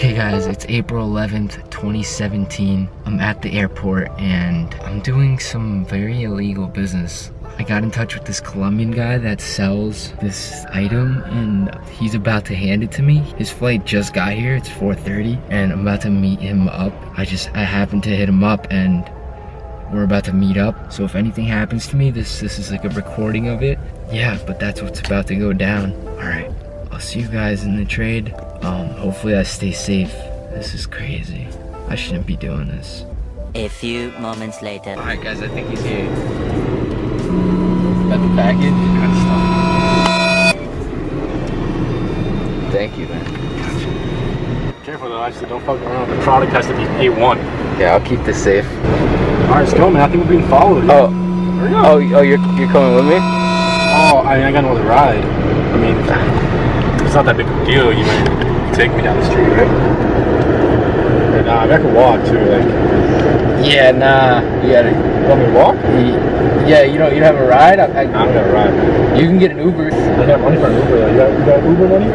Okay guys, it's April 11th, 2017. I'm at the airport and I'm doing some very illegal business. I got in touch with this Colombian guy that sells this item and he's about to hand it to me. His flight just got here, it's 4:30, and I'm about to meet him up. I happened to hit him up and we're about to meet up. So if anything happens to me, this is like a recording of it. Yeah, but that's what's about to go down. All right, I'll see you guys in the trade. Hopefully I stay safe. This is crazy. I shouldn't be doing this. A few moments later. All right guys, I think he's here. Got the package? Got stuff. Thank you, man. Careful though, actually don't fuck around. The product has to be A1. Yeah, I'll keep this safe. Alright, let's go, man. I think we're being followed. Oh, oh, you're coming with me? Oh, I got no other ride. I mean, it's not that big of a deal. You might take me down the street, right? And I can walk too, like. Yeah, nah. You want me to walk? Yeah, you don't have a ride? I don't have a ride. You can get an Uber. I got money for an Uber. You got Uber money?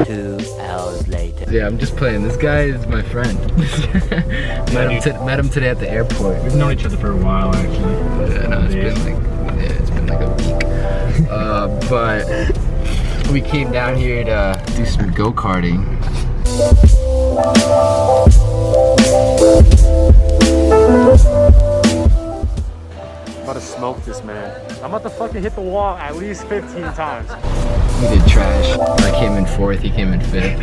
2 hours later. Yeah, I'm just playing. This guy is my friend. met him today at the airport. We've known each other for a while, actually. Yeah, no, it's been like a week. But we came down here to do some go-karting. I'm about to smoke this, man. I'm about to fucking hit the wall at least 15 times. We did trash. I came in 4th, he came in 5th.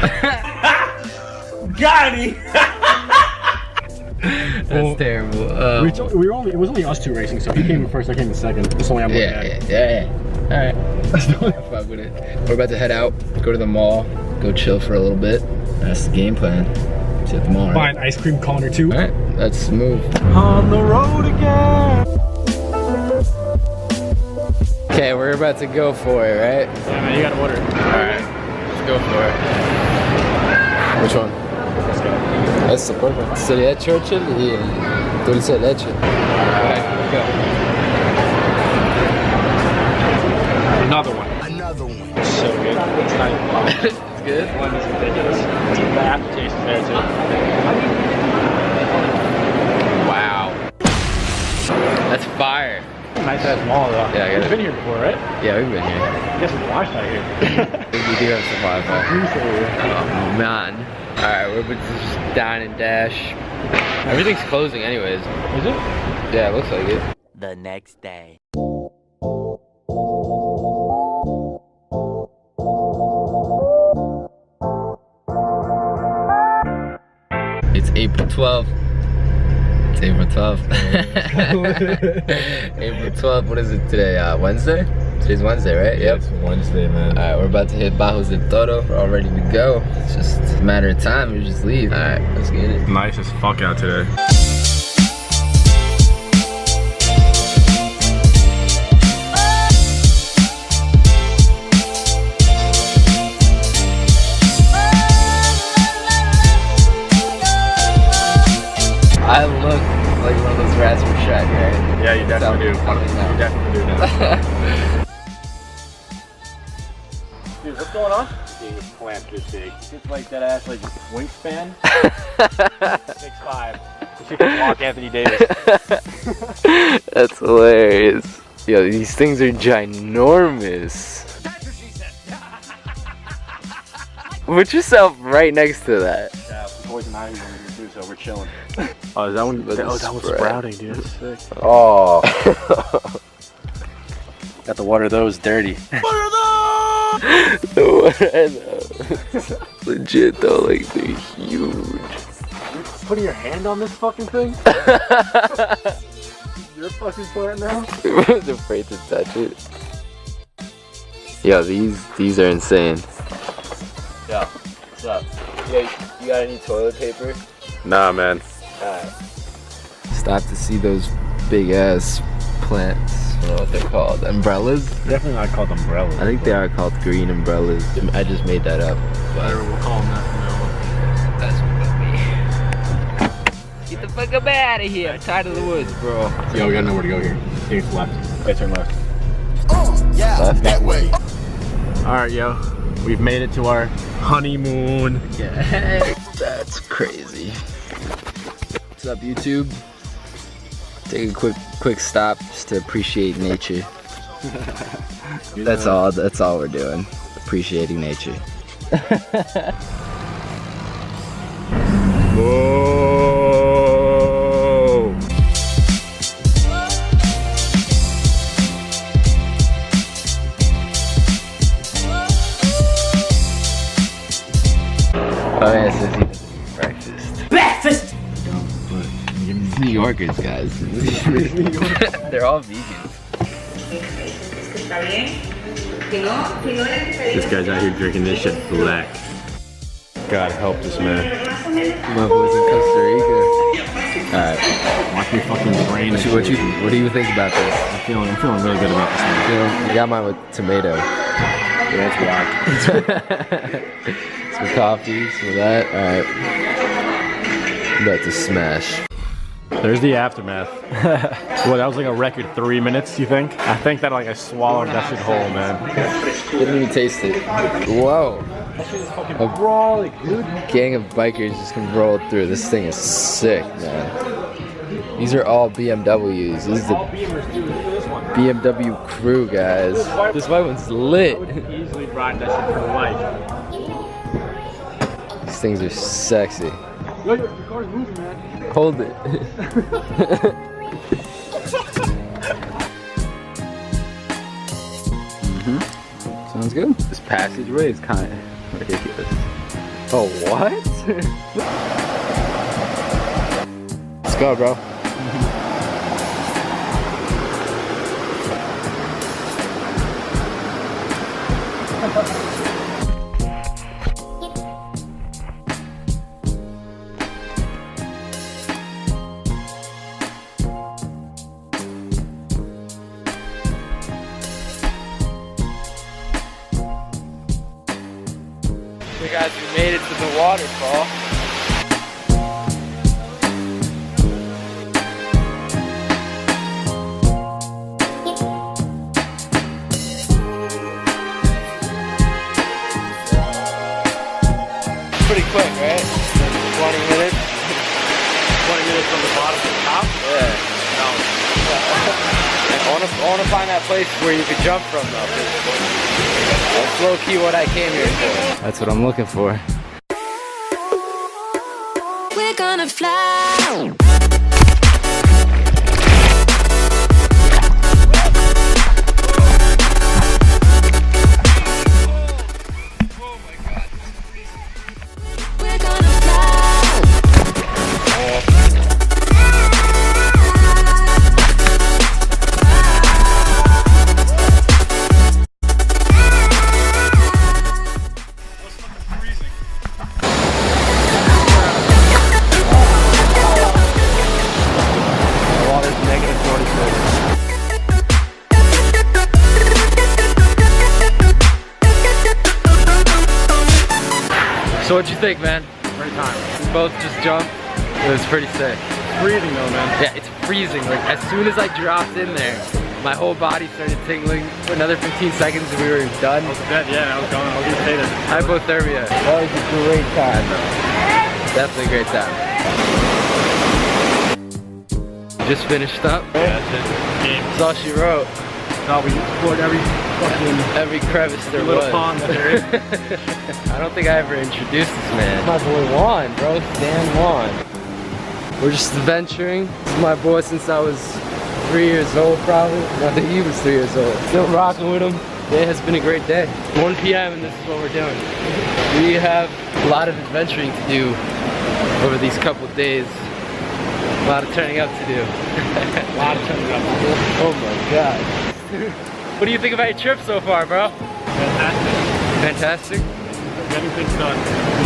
Got him! That's terrible. It was only us two racing, so he came in first, I came in second. This only I'm looking at. Yeah. Alright. Have fun with it. We're about to head out, go to the mall, go chill for a little bit. That's the game plan. See you at the mall, right? Buy an ice cream cone or two. Alright, let's move. On the road again! Okay, we're about to go for it, right? Yeah, man, you gotta order. Alright, let's go for it. Which one? Let's go. That's the perfect. Sería Churchill y dulce de leche. Alright, let's go. Another one. It's so good. It's not even fun. It's good? One is ridiculous. The aftertaste is there too. Wow. That's fire. Nice ass mall though. Yeah, I get it. We've been here before, right? Yeah, we've been here. I guess there's Wi-Fi here. We do have some Wi-Fi. Oh man. Alright, we're about to just dine and dash. Everything's closing anyways. Is it? Yeah, it looks like it. The next day. It's April 12th. It's April 12th. April 12th, what is it today? Wednesday? Today's Wednesday, right? Yeah, it's Wednesday, man. Alright, we're about to hit Bajos del Toro. We're all ready to go. It's just a matter of time. We just leave. Alright, let's get it. Nice as fuck out today. I look like one of those rats from Shrek, right? Yeah, you definitely do. You definitely do now. Dude, what's going on? Dude, your plant this big. It's like that ass, like wingspan. 6'5". She can walk Anthony Davis. That's hilarious. Yo, these things are ginormous. Put yourself right next to that. Yeah, poison ivy over here too, so we're chilling. Oh, is that one? Oh, that one's sprouting, dude. That's sick. Oh. Got the water of those dirty. What are those? Legit though, like they're huge. You're putting your hand on this fucking thing? Your fucking plant now? I was afraid to touch it. Yo, these are insane. Yo, what's up? Yo, you got any toilet paper? Nah, man. Alright. Stop to see those big ass plants. I don't know what they're called. Umbrellas? Definitely not called umbrellas. I think they are called green umbrellas. I just made that up. But we'll call them that from now on. that's what we. Get the fuck up out of here. I'm tired of the woods, bro. Yo, we gotta know where to go here. Here's left. Okay, turn left. Yeah, Left? that way. All right, yo. We've made it to our honeymoon. Yeah, that's crazy. What's up, YouTube? Take a quick stop just to appreciate nature. That's all we're doing. Appreciating nature. Whoa! Oh yeah, so he does breakfast. Breakfast! These New Yorkers, guys. They're all vegans. This guy's out here drinking this shit black. God help this man. My boys in Costa Rica. Alright. Watch me fucking brain. What do you think about this? I'm feeling really good about this one. I got mine with tomato. Yeah, that's whack. Some coffee, some of that. Alright. I'm about to smash. There's the aftermath. Well, that was like a record 3 minutes, you think? I think that like I swallowed that shit whole, man. Didn't even taste it. Whoa. That shit is fucking brawling, dude. Gang of bikers just can roll through. This thing is sick, man. These are all BMWs. This is the BMW crew, guys. This white one's lit. I would easily ride that shit for life. These things are sexy. Yo, your car's moving, man. Hold it. Sounds good. This passageway is kind of ridiculous. Oh, what? Let's go, bro. So guys, we made it to the waterfall. Pretty quick, right? 20 minutes. 20 minutes from the bottom to the top? Yeah. No. I wanna find that place where you could jump from though. That's low key what I came here for. That's what I'm looking for. We're gonna fly. We're gonna So what'd you think, man? Great time. We both just jumped. It was pretty sick. Breathing though, man. Yeah, it's freezing. Like as soon as I dropped in there, my whole body started tingling. For another 15 seconds and we were done. I was dead, yeah, I was going. I was gonna say that. Hypothermia. That was a great time though. Definitely a great time. Just finished up. Yeah, that's it. Game. That's all she wrote. No, we explored every crevice there little was. pond that there is. I don't think I ever introduced this man. My boy Juan, bro. Stan Juan. We're just adventuring. This is my boy since I was 3 years old, probably. I think he was 3 years old. Still rocking with him. Today has been a great day. 1 p.m. and this is what we're doing. We have a lot of adventuring to do over these couple days. A lot of turning up to do. A lot of turning up to do. Oh my god. What do you think about your trip so far, bro? Fantastic. Fantastic? Getting things done.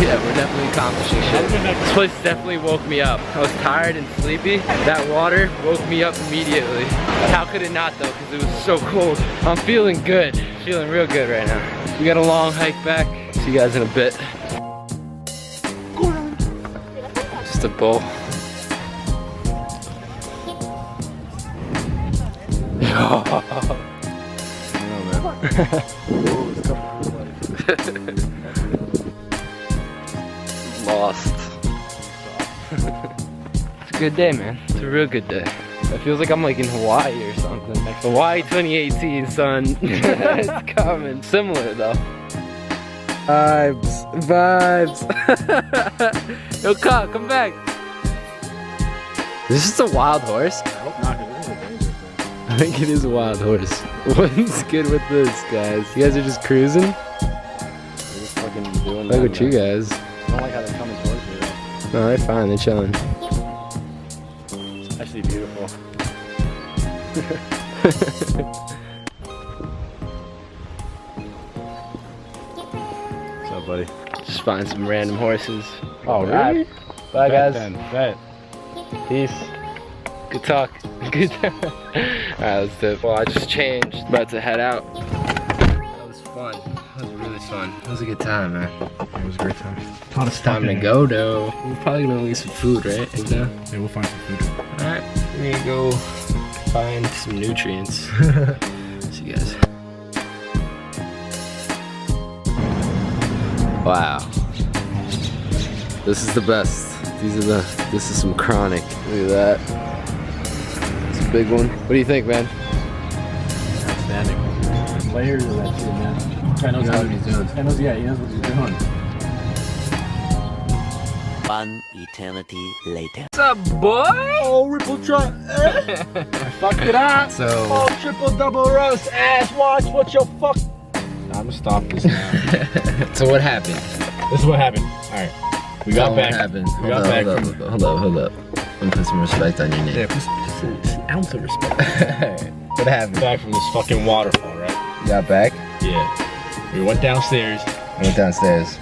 Yeah, we're definitely accomplishing shit. This place definitely woke me up. I was tired and sleepy. That water woke me up immediately. How could it not though? Because it was so cold. I'm feeling good. Feeling real good right now. We got a long hike back. See you guys in a bit. Just a bowl. I don't know, man. Lost. It's a good day, man. It's a real good day. It feels like I'm like in Hawaii or something. Like Hawaii 2018, son. It's coming. Similar though. Vibes. Vibes. Yo, Kyle, come back. Is this just a wild horse? I hope not, 'cause this is a dangerous thing. I think it is a wild horse. What's good with this, guys? You guys are just cruising? They're just fucking doing Look that, at you guys. I don't like how they're coming towards me though. No, they're fine. They're chilling. It's actually beautiful. What's up, buddy? Just find some random horses. Oh, really? Bye, guys. Bet. Peace. Good talk. Good talk. Alright, let's do it. Well, I just changed. About to head out. That was fun. That was really fun. It was a good time, man. It was a great time. It's time to go, though. We're probably gonna leave some food, right? Yeah, we'll find some food. Alright, we're gonna go find some nutrients. See you guys. Wow. This is the best. This is some chronic. Look at that. It's a big one. What do you think, man? Outstanding. There's layers of that shit, man. Guy knows what he's doing. He knows what he's doing. One eternity later. What's up, boy? Oh, Ripple truck. I fucked it up. So, Oh, triple double roast ass watch. What your fuck? Nah, I'm gonna stop this now. so what happened? This is what happened. Alright. We got back. What happened? We got back from... Hold up. I'm gonna put some respect on your name. Yeah, just an ounce of respect. What happened? Back from this fucking waterfall, right? You got back? Yeah. We went downstairs. I went downstairs.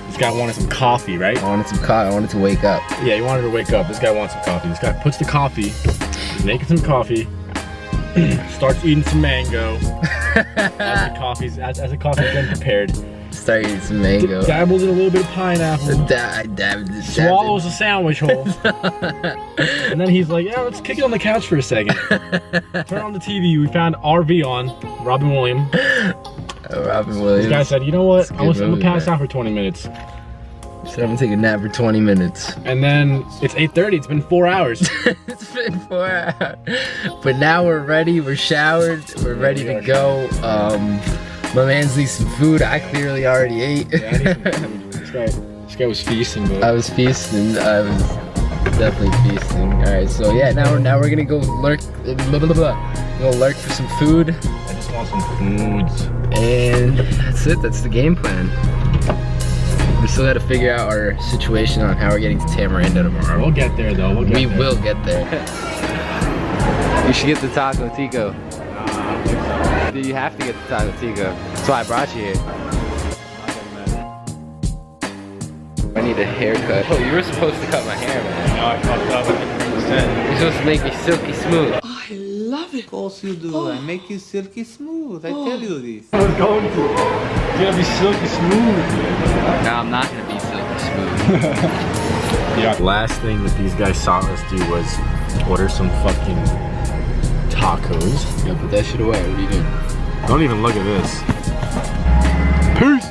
This guy wanted some coffee, right? I wanted some coffee. I wanted to wake up. Yeah, he wanted to wake up. This guy wants some coffee. This guy puts the coffee, he's making some coffee, starts eating some mango. As the coffee's getting prepared. Start eating some mango. Dabbles in a little bit of pineapple. Swallows a sandwich hole. And then he's like, yeah, let's kick it on the couch for a second. Turn on the TV. We found RV on, Robin Williams. Robin Williams. This guy said, you know what? It's a I'm good gonna movie, pass man. out for 20 minutes. So I'm gonna take a nap for 20 minutes. And then it's 8:30. It's been 4 hours. It's been 4 hours. But now we're ready. We're showered. We're ready to go. My man's needs some food. I clearly already ate. Yeah, I need some food. This guy was feasting, but I was feasting. I was definitely feasting. All right, so yeah, now we're gonna go lurk. Go lurk for some food, I just want some foods. and that's it. That's the game plan. We still got to figure out our situation on how we're getting to Tamaranda tomorrow. We'll get there though. We will get there. You should get the Taco Tico. Dude, you have to get the Taco Tico. That's why I brought you here. I need a haircut. Oh, you were supposed to cut my hair, man. No, I fucked up 100%. You're supposed to make me silky smooth. Of course you do. I make you silky smooth. I tell you this. I was going to. It's gonna be silky smooth. No, I'm not gonna be silky smooth. Yeah. Last thing that these guys saw us do was order some fucking tacos. Yo, put that shit away. What are you doing? Don't even look at this. Peace.